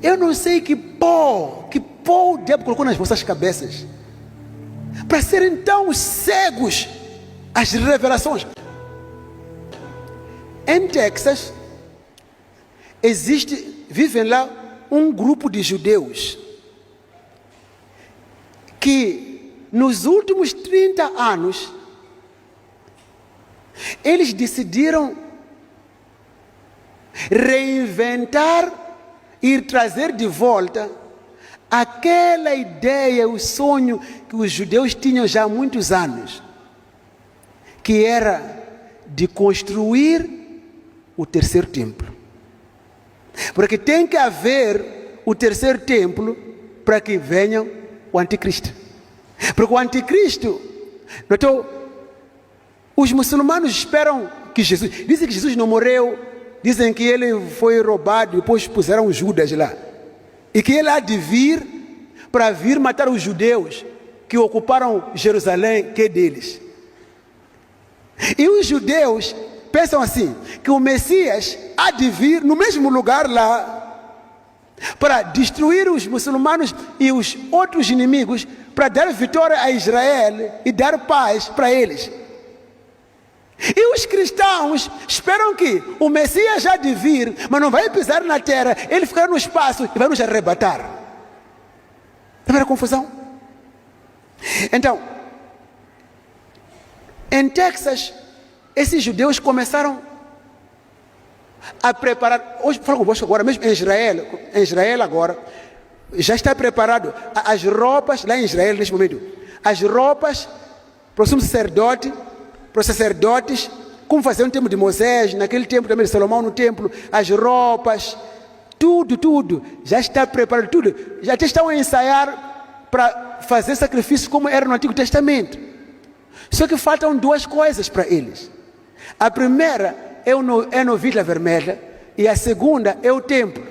Eu não sei que pó o diabo colocou nas vossas cabeças para serem tão cegos às revelações. Em Texas, vivem lá um grupo de judeus que nos últimos 30 anos eles decidiram reinventar e trazer de volta aquela ideia, o sonho que os judeus tinham já há muitos anos, que era de construir o terceiro templo. Porque tem que haver o terceiro templo para que venha o anticristo. Porque o anticristo, então, os muçulmanos esperam que Jesus, dizem que Jesus não morreu, dizem que ele foi roubado, depois puseram Judas lá, e que ele há de vir para vir matar os judeus que ocuparam Jerusalém, que é deles. E os judeus pensam assim, que o Messias há de vir no mesmo lugar lá para destruir os muçulmanos e os outros inimigos, para dar vitória a Israel e dar paz para eles. E os cristãos esperam que o Messias há de vir, mas não vai pisar na terra, ele ficará no espaço e vai nos arrebatar. Está vendo a confusão? Então, em Texas, esses judeus começaram a preparar, hoje falo convosco agora, mesmo em Israel agora, já está preparado as roupas, lá em Israel neste momento, as roupas para o sumo sacerdote, para os sacerdotes, como faziam no tempo de Moisés, naquele tempo também de Salomão no templo, as roupas, tudo, já está preparado, tudo, já até estão a ensaiar para fazer sacrifícios como era no Antigo Testamento. Só que faltam duas coisas para eles. A primeira é a novilha vermelha e a segunda é o templo.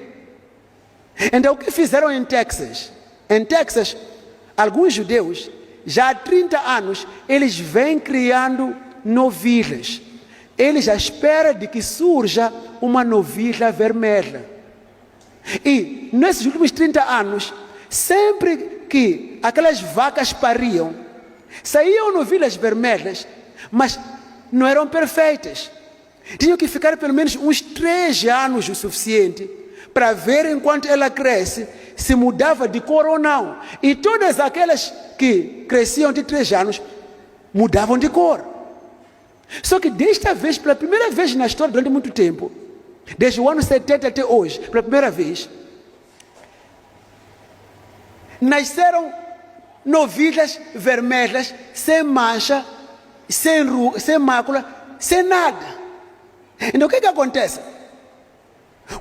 Então o que fizeram em Texas? Em Texas, alguns judeus, já há 30 anos, eles vêm criando novilhas. Eles à espera de que surja uma novilha vermelha. E nesses últimos 30 anos, sempre que aquelas vacas pariam, saíam novilhas vermelhas, mas não eram perfeitas. Tinham que ficar pelo menos uns 3 anos o suficiente para ver enquanto ela cresce, se mudava de cor ou não. E todas aquelas que cresciam de 3 anos, mudavam de cor. Só que desta vez, pela primeira vez na história, durante muito tempo, desde o ano 70 até hoje, pela primeira vez, nasceram novilhas vermelhas, sem mancha, sem mácula, sem nada. Então o que acontece?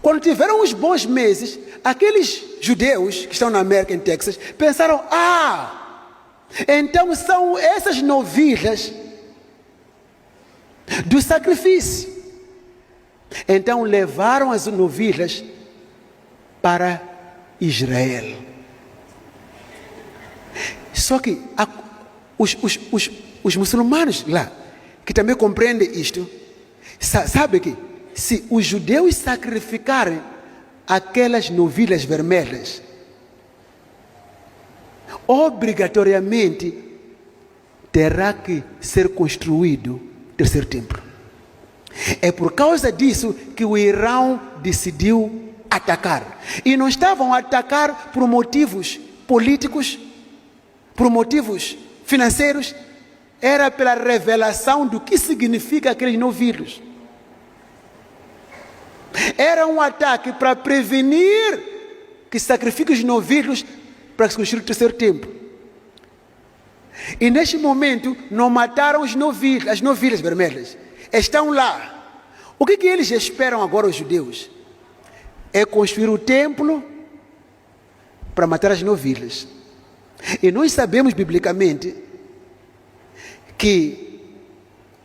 Quando tiveram uns bons meses, aqueles judeus que estão na América, em Texas, pensaram, então são essas novilhas do sacrifício. Então levaram as novilhas para Israel. Só que os muçulmanos lá, que também compreendem isto, sabem que se os judeus sacrificarem aquelas novilhas vermelhas, obrigatoriamente terá que ser construído o terceiro templo. É por causa disso que o Irão decidiu atacar. E não estavam a atacar por motivos políticos, por motivos financeiros, era pela revelação do que significa aqueles novilhos. Era um ataque para prevenir que sacrifiquem os novilhos para se construir o terceiro templo. E neste momento não mataram as novilhas vermelhas. Estão lá. O que eles esperam agora, os judeus? É construir o templo para matar as novilhas. E nós sabemos biblicamente que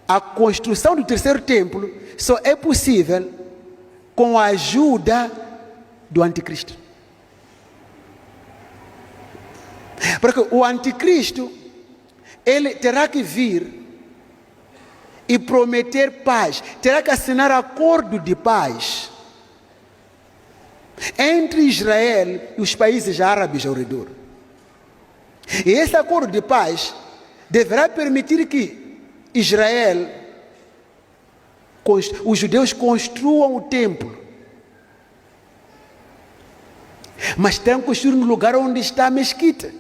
a construção do terceiro templo só é possível com a ajuda do anticristo. Porque o anticristo, ele terá que vir e prometer paz, terá que assinar acordo de paz entre Israel e os países árabes ao redor. E esse acordo de paz deverá permitir que Israel, os judeus construam o templo, mas terão que construir no lugar onde está a mesquita.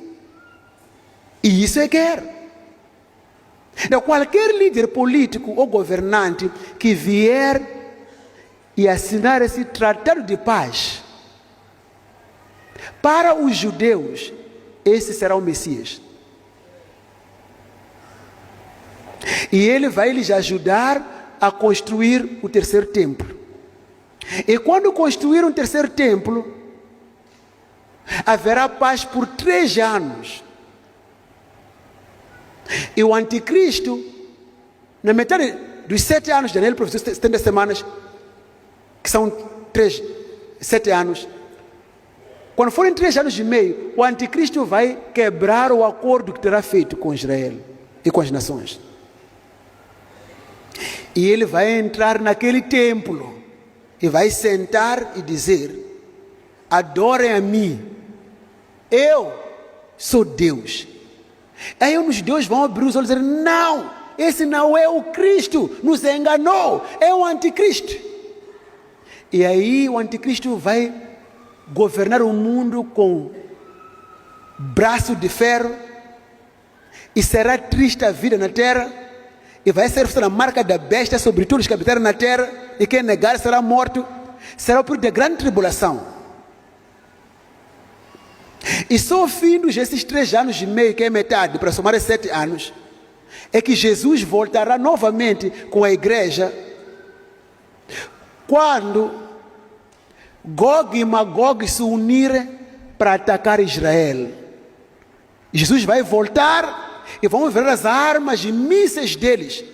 E isso é guerra. Então, qualquer líder político ou governante que vier e assinar esse tratado de paz, para os judeus, esse será o Messias. E ele vai lhes ajudar a construir o terceiro templo. E quando construir um terceiro templo, haverá paz por 3 anos. E o anticristo, na metade dos 7 anos, Daniel profetizou 70 semanas, que são 7 anos. Quando forem 3 anos e meio, o anticristo vai quebrar o acordo que terá feito com Israel e com as nações. E ele vai entrar naquele templo e vai sentar e dizer: adorem a mim, eu sou Deus. Aí os judeus vão abrir os olhos e dizer: não, esse não é o Cristo, nos enganou, é o anticristo. E aí o anticristo vai governar o mundo com braço de ferro, e será triste a vida na terra, e vai ser a marca da besta sobre todos os que habitarem na terra, e quem negar será morto. Será o período de grande tribulação. E só ao fim desses 3 anos e meio, que é metade, para somar 7 anos, é que Jesus voltará novamente com a igreja, quando Gog e Magog se unirem para atacar Israel. Jesus vai voltar e vão ver as armas e mísseis deles,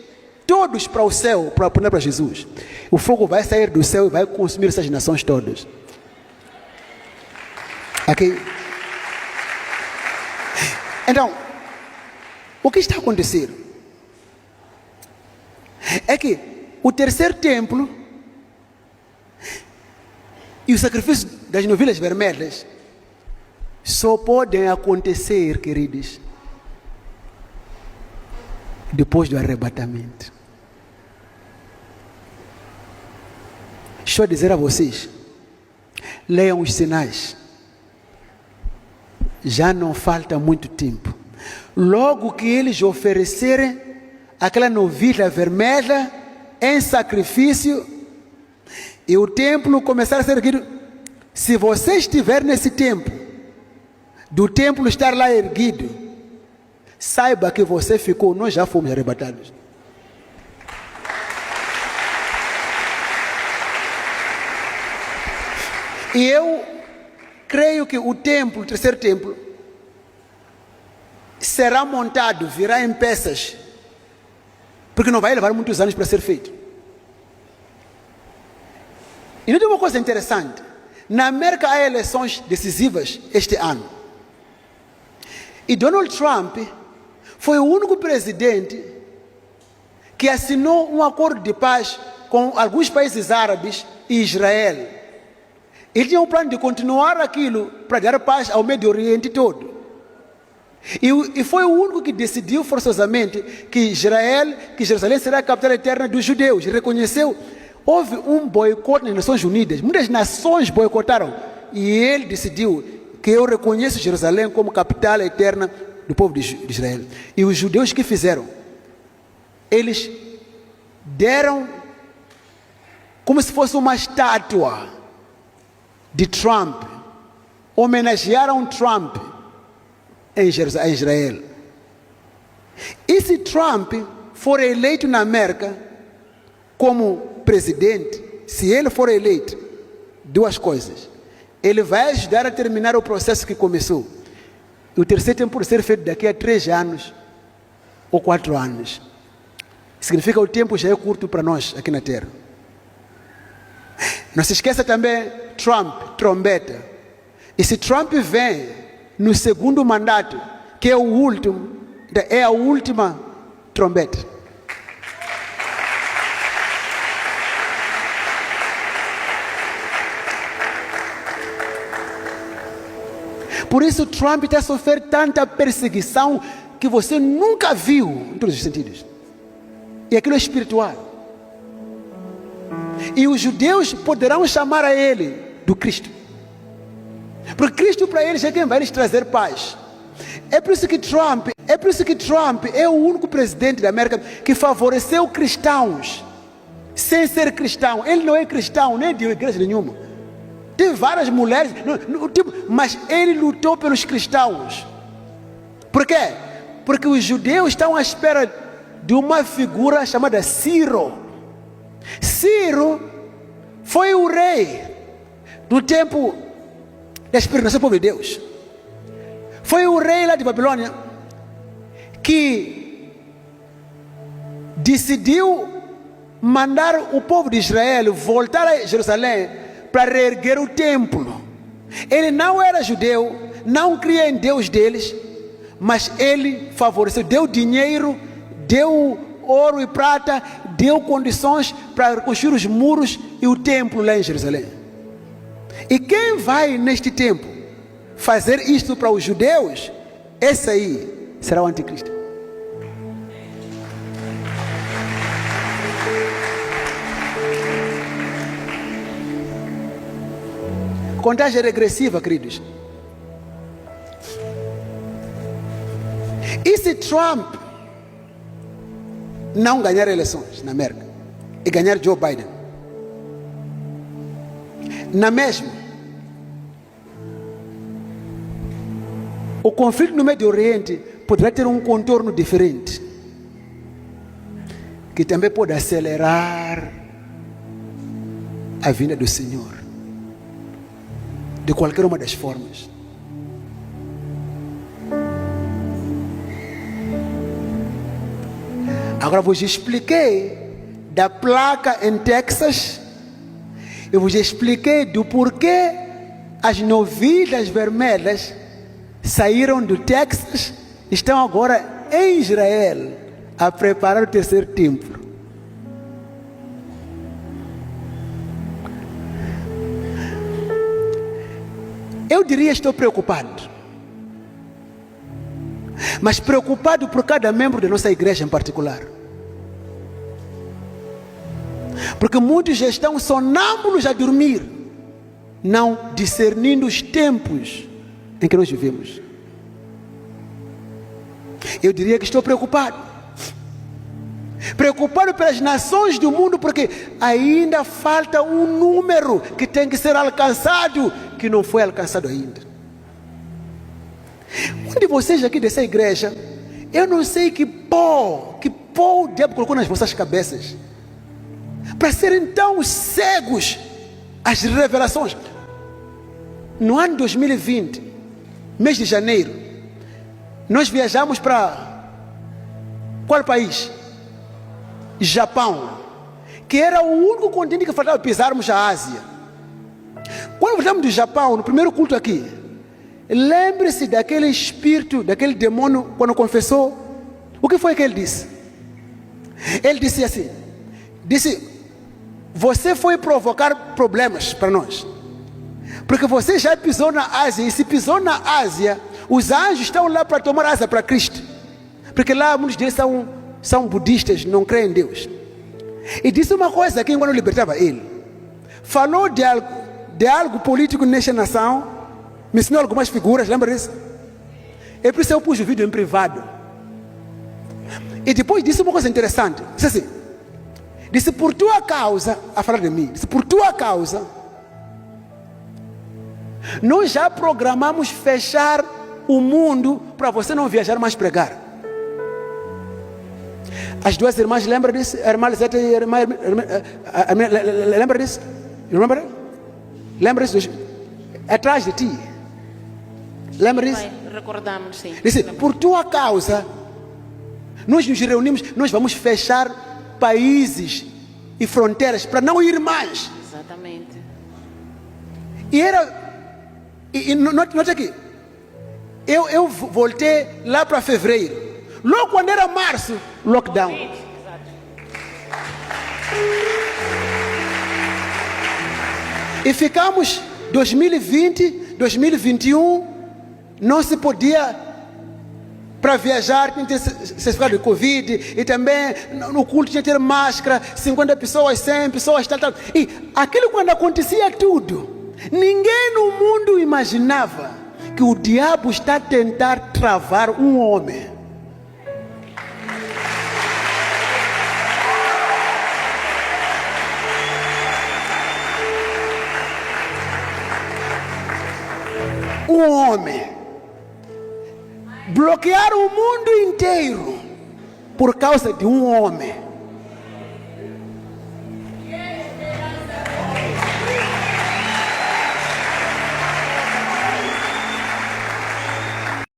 todos para o céu, para apontar para Jesus. O fogo vai sair do céu e vai consumir essas nações todas. Aqui. Então, o que está acontecendo é que o terceiro templo e o sacrifício das novilhas vermelhas só podem acontecer, queridos, depois do arrebatamento. Estou a dizer a vocês, leiam os sinais. Já não falta muito tempo. Logo que eles oferecerem aquela novilha vermelha em sacrifício e o templo começar a ser erguido, se você estiver nesse tempo, do templo estar lá erguido, saiba que você ficou, nós já fomos arrebatados. E eu creio que o templo, o terceiro templo, será montado, virá em peças, porque não vai levar muitos anos para ser feito. E não tem uma coisa interessante: na América há eleições decisivas este ano, e Donald Trump foi o único presidente que assinou um acordo de paz com alguns países árabes e Israel. Ele tinha um plano de continuar aquilo para dar paz ao Médio Oriente todo. E foi o único que decidiu forçosamente que Jerusalém será a capital eterna dos judeus. Reconheceu. Houve um boicote nas Nações Unidas. Muitas nações boicotaram. E ele decidiu que eu reconheço Jerusalém como capital eterna do povo de Israel. E os judeus que fizeram? Eles deram como se fosse uma estátua de Trump, homenagearam Trump em Israel. E se Trump for eleito na América como presidente, se ele for eleito, 2 coisas: ele vai ajudar a terminar o processo que começou. O terceiro tem por ser feito daqui a 3 anos ou 4 anos. Significa que o tempo já é curto para nós aqui na Terra. Não se esqueça também, Trump, trombeta. E se Trump vem no segundo mandato, que é o último, é a última trombeta. Por isso Trump está a sofrer tanta perseguição que você nunca viu, em todos os sentidos. E aquilo é espiritual. E os judeus poderão chamar a ele do Cristo. Porque Cristo para eles é quem vai lhes trazer paz. É por isso que Trump é o único presidente da América que favoreceu cristãos sem ser cristão. Ele não é cristão, nem de igreja nenhuma. Tem várias mulheres, mas ele lutou pelos cristãos. Por quê? Porque os judeus estão à espera de uma figura chamada Ciro. Ciro foi o rei do tempo da peregrinação do povo de Deus. Foi o rei lá de Babilônia que decidiu mandar o povo de Israel voltar a Jerusalém para reerguer o templo. Ele não era judeu, não cria em Deus deles, mas ele favoreceu, deu dinheiro, deu ouro e prata, deu condições para construir os muros e o templo lá em Jerusalém. E quem vai neste tempo fazer isto para os judeus, esse aí será o anticristo. Contagem regressiva, queridos. E se Trump não ganhar eleições na América e ganhar Joe Biden, na mesma, o conflito no Médio Oriente poderá ter um contorno diferente, que também pode acelerar a vinda do Senhor, de qualquer uma das formas. Agora vos expliquei da placa em Texas. Eu vos expliquei do porquê as novilhas vermelhas saíram do Texas, estão agora em Israel a preparar o terceiro templo. Eu diria estou preocupado, mas preocupado por cada membro da nossa igreja em particular. Porque muitos já estão sonâmbulos a dormir, não discernindo os tempos em que nós vivemos. Eu diria que estou preocupado. Preocupado pelas nações do mundo, porque ainda falta um número que tem que ser alcançado, que não foi alcançado ainda. Um de vocês aqui dessa igreja, eu não sei que pó o diabo colocou nas vossas cabeças para serem tão cegos às revelações. No ano 2020, mês de janeiro, nós viajamos para qual país? Japão, que era o único continente que faltava pisarmos a Ásia. Quando voltamos do Japão, no primeiro culto aqui, lembre-se daquele espírito, daquele demônio, quando confessou. O que foi que ele disse? Ele disse assim, você foi provocar problemas para nós, porque você já pisou na Ásia, e se pisou na Ásia, os anjos estão lá para tomar asa para Cristo, porque lá muitos deles são budistas, não creem em Deus. E disse uma coisa aqui quando libertava ele, falou de algo político nesta nação, me ensinou algumas figuras, lembra disso? E por isso eu pus o vídeo em privado. E depois disse uma coisa interessante, disse assim, disse, por tua causa, a falar de mim, disse, por tua causa, nós já programamos fechar o mundo para você não viajar mais pregar. As duas irmãs lembram disso? A irmã Liseta e a irmã lembra disso? Lembra disso? Atrás de ti. Lembra disso? Recordamos, sim. Disse, por tua causa, nós nos reunimos, nós vamos fechar países e fronteiras para não ir mais. Exatamente. E note aqui, eu voltei lá para fevereiro. Logo quando era março, lockdown. E ficamos 2020, 2021 Não se podia, para viajar, tinha que ter certificado de Covid, e também no culto tinha que ter máscara, 50 pessoas, 100 pessoas, tal. E aquilo, quando acontecia tudo, ninguém no mundo imaginava que o diabo está a tentar travar um homem. Um homem. Bloquear o mundo inteiro por causa de um homem.